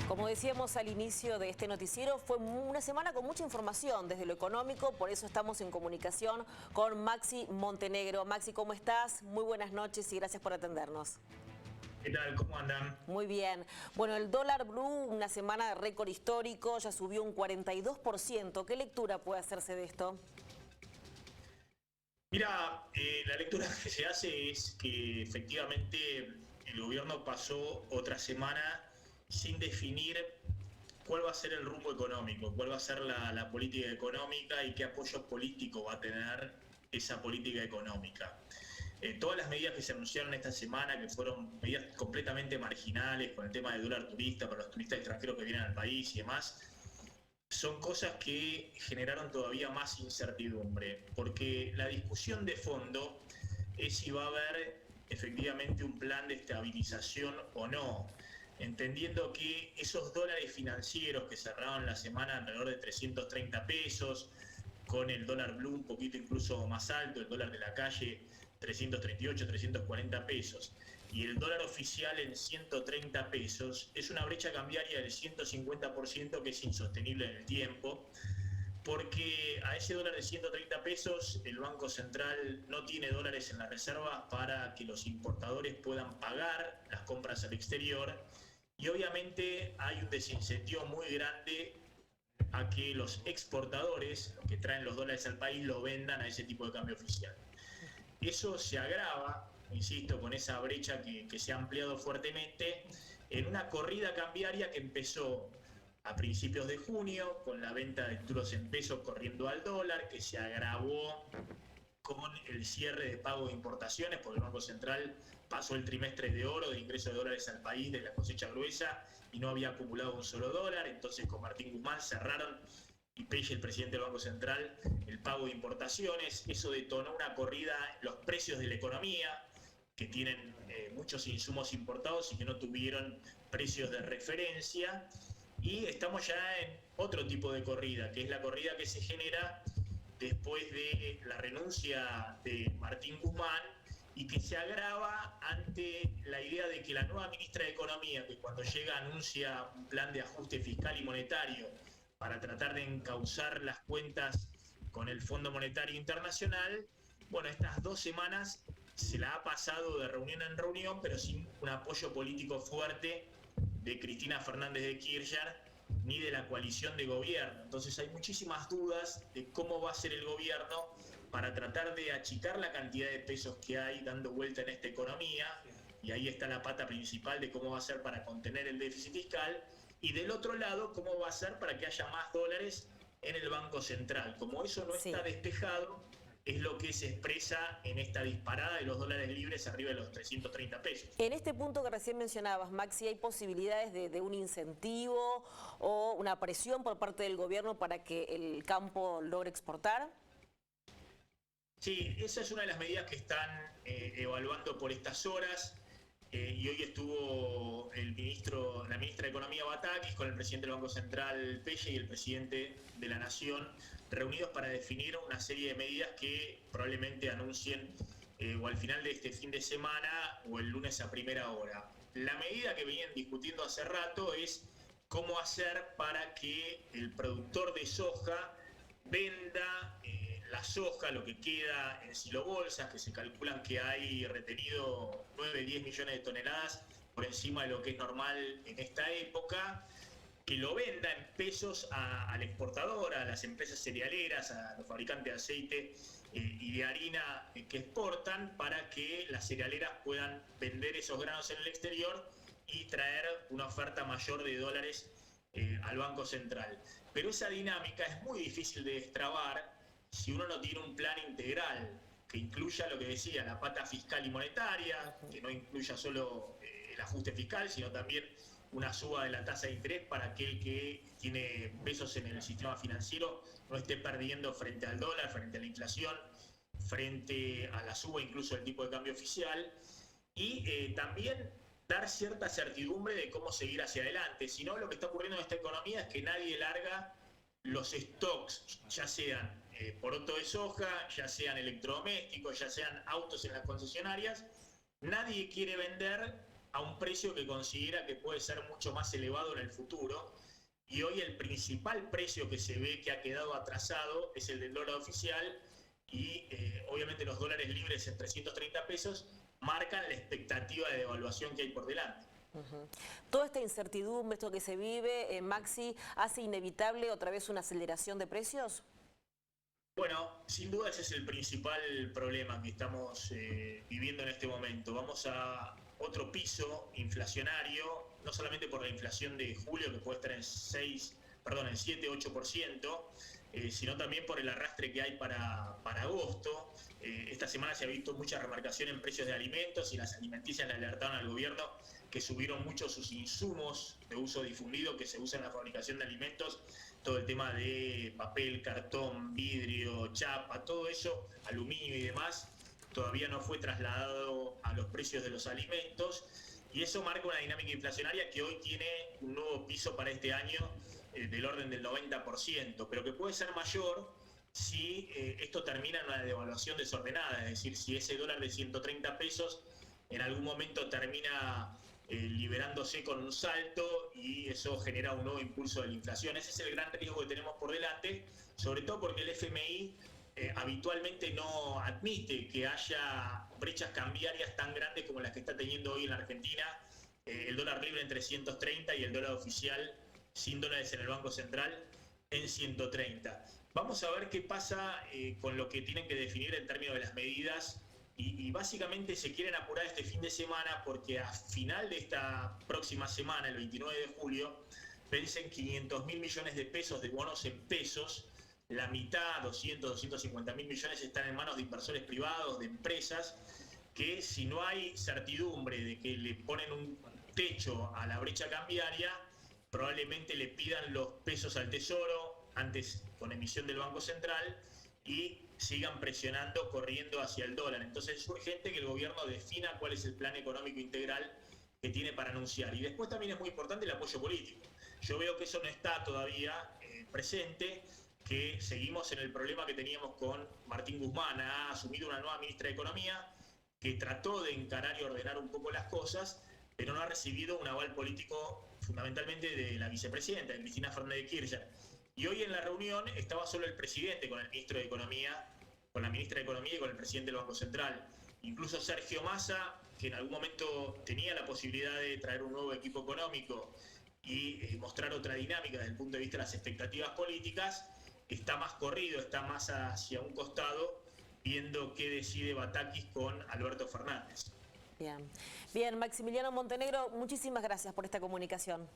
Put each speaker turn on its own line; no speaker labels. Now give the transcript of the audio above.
Como decíamos al inicio de este noticiero, fue una semana con mucha información desde lo económico, por eso estamos en comunicación con Maxi Montenegro. Maxi, ¿cómo estás? Muy buenas noches y gracias por atendernos.
¿Qué tal? ¿Cómo andan?
Muy bien. Bueno, el dólar blue, una semana de récord histórico, ya subió un 42%. ¿Qué lectura puede hacerse de esto?
Mira, la lectura que se hace es que efectivamente el gobierno pasó otra semana sin definir cuál va a ser el rumbo económico, cuál va a ser la política económica y qué apoyo político va a tener esa política económica. Todas las medidas que se anunciaron esta semana, que fueron medidas completamente marginales, con el tema del dólar turista para los turistas extranjeros que vienen al país y demás, son cosas que generaron todavía más incertidumbre, porque la discusión de fondo es si va a haber efectivamente un plan de estabilización o no, entendiendo que esos dólares financieros que cerraron la semana alrededor de 330 pesos, con el dólar blue un poquito incluso más alto, el dólar de la calle 338, 340 pesos, y el dólar oficial en 130 pesos, es una brecha cambiaria del 150% que es insostenible en el tiempo, porque a ese dólar de 130 pesos el Banco Central no tiene dólares en la reserva para que los importadores puedan pagar las compras al exterior, y obviamente hay un desincentivo muy grande a que los exportadores, los que traen los dólares al país, lo vendan a ese tipo de cambio oficial. Eso se agrava, insisto, con esa brecha que se ha ampliado fuertemente en una corrida cambiaria que empezó a principios de junio con la venta de títulos en pesos corriendo al dólar, que se agravó con el cierre de pago de importaciones, porque el Banco Central pasó el trimestre de oro de ingreso de dólares al país de la cosecha gruesa y no había acumulado un solo dólar. Entonces con Martín Guzmán cerraron, y Pelle, el presidente del Banco Central, el pago de importaciones. Eso detonó una corrida en los precios de la economía, que tienen muchos insumos importados y que no tuvieron precios de referencia. Y estamos ya en otro tipo de corrida, que es la corrida que se genera después de la renuncia de Martín Guzmán y que se agrava ante la idea de que la nueva ministra de Economía, que cuando llega anuncia un plan de ajuste fiscal y monetario para tratar de encauzar las cuentas con el Fondo Monetario Internacional, bueno, estas 2 semanas se la ha pasado de reunión en reunión, pero sin un apoyo político fuerte de Cristina Fernández de Kirchner ni de la coalición de gobierno. Entonces hay muchísimas dudas de cómo va a ser el gobierno para tratar de achicar la cantidad de pesos que hay dando vuelta en esta economía, y ahí está la pata principal de cómo va a ser para contener el déficit fiscal, y del otro lado, cómo va a ser para que haya más dólares en el Banco Central. Como eso no está despejado, es lo que se expresa en esta disparada de los dólares libres arriba de los 330 pesos.
En este punto que recién mencionabas, Maxi, ¿hay posibilidades de un incentivo o una presión por parte del gobierno para que el campo logre exportar?
Sí, esa es una de las medidas que están evaluando por estas horas. Y hoy estuvo la ministra de Economía Batakis con el presidente del Banco Central Pelle y el presidente de la Nación, reunidos para definir una serie de medidas que probablemente anuncien o al final de este fin de semana o el lunes a primera hora. La medida que venían discutiendo hace rato es cómo hacer para que el productor de soja venda la soja, lo que queda en silobolsas, que se calculan que hay retenido 9-10 millones de toneladas por encima de lo que es normal en esta época, que lo venda en pesos al exportador, a las empresas cerealeras, a los fabricantes de aceite y de harina que exportan, para que las cerealeras puedan vender esos granos en el exterior y traer una oferta mayor de dólares al Banco Central. Pero esa dinámica es muy difícil de destrabar si uno no tiene un plan integral que incluya lo que decía, la pata fiscal y monetaria, que no incluya solo el ajuste fiscal, sino también una suba de la tasa de interés para aquel que tiene pesos en el sistema financiero no esté perdiendo frente al dólar, frente a la inflación, frente a la suba incluso del tipo de cambio oficial, y también dar cierta certidumbre de cómo seguir hacia adelante. Si no, lo que está ocurriendo en esta economía es que nadie larga los stocks, ya sean poroto de soja, ya sean electrodomésticos, ya sean autos en las concesionarias. Nadie quiere vender a un precio que considera que puede ser mucho más elevado en el futuro. Y hoy el principal precio que se ve que ha quedado atrasado es el del dólar oficial y obviamente los dólares libres en 330 pesos marcan la expectativa de devaluación que hay por delante.
Toda esta incertidumbre, esto que se vive, Maxi, ¿hace inevitable otra vez una aceleración de precios?
Bueno, sin duda ese es el principal problema que estamos viviendo en este momento. Vamos a otro piso inflacionario, no solamente por la inflación de julio, que puede estar en 7-8%, sino también por el arrastre que hay para agosto. Esta semana se ha visto mucha remarcación en precios de alimentos y las alimenticias le alertaron al gobierno que subieron mucho sus insumos de uso difundido que se usan en la fabricación de alimentos, todo el tema de papel, cartón, vidrio, chapa, todo eso, aluminio y demás, todavía no fue trasladado a los precios de los alimentos y eso marca una dinámica inflacionaria que hoy tiene un nuevo piso para este año del orden del 90%, pero que puede ser mayor si esto termina en una devaluación desordenada, es decir, si ese dólar de 130 pesos en algún momento termina liberándose con un salto y eso genera un nuevo impulso de la inflación. Ese es el gran riesgo que tenemos por delante, sobre todo porque el FMI habitualmente no admite que haya brechas cambiarias tan grandes como las que está teniendo hoy en la Argentina, el dólar libre en 330 y el dólar oficial sin dólares en el Banco Central en 130. Vamos a ver qué pasa con lo que tienen que definir en términos de las medidas y básicamente se quieren apurar este fin de semana porque a final de esta próxima semana, el 29 de julio, vencen 500.000 millones de pesos de bonos en pesos. La mitad, 250.000 millones, están en manos de inversores privados, de empresas, que si no hay certidumbre de que le ponen un techo a la brecha cambiaria, probablemente le pidan los pesos al Tesoro, antes con emisión del Banco Central, y sigan presionando, corriendo hacia el dólar. Entonces es urgente que el gobierno defina cuál es el plan económico integral que tiene para anunciar. Y después también es muy importante el apoyo político. Yo veo que eso no está todavía presente, que seguimos en el problema que teníamos con Martín Guzmán. Ha asumido una nueva ministra de Economía que trató de encarar y ordenar un poco las cosas, pero no ha recibido un aval político fundamentalmente de la vicepresidenta, de Cristina Fernández de Kirchner. Y hoy en la reunión estaba solo el presidente con el ministro de Economía, con la ministra de Economía y con el presidente del Banco Central. Incluso Sergio Massa, que en algún momento tenía la posibilidad de traer un nuevo equipo económico y mostrar otra dinámica desde el punto de vista de las expectativas políticas, está más corrido, está más hacia un costado, viendo qué decide Batakis con Alberto Fernández.
Bien, Maximiliano Montenegro, muchísimas gracias por esta comunicación.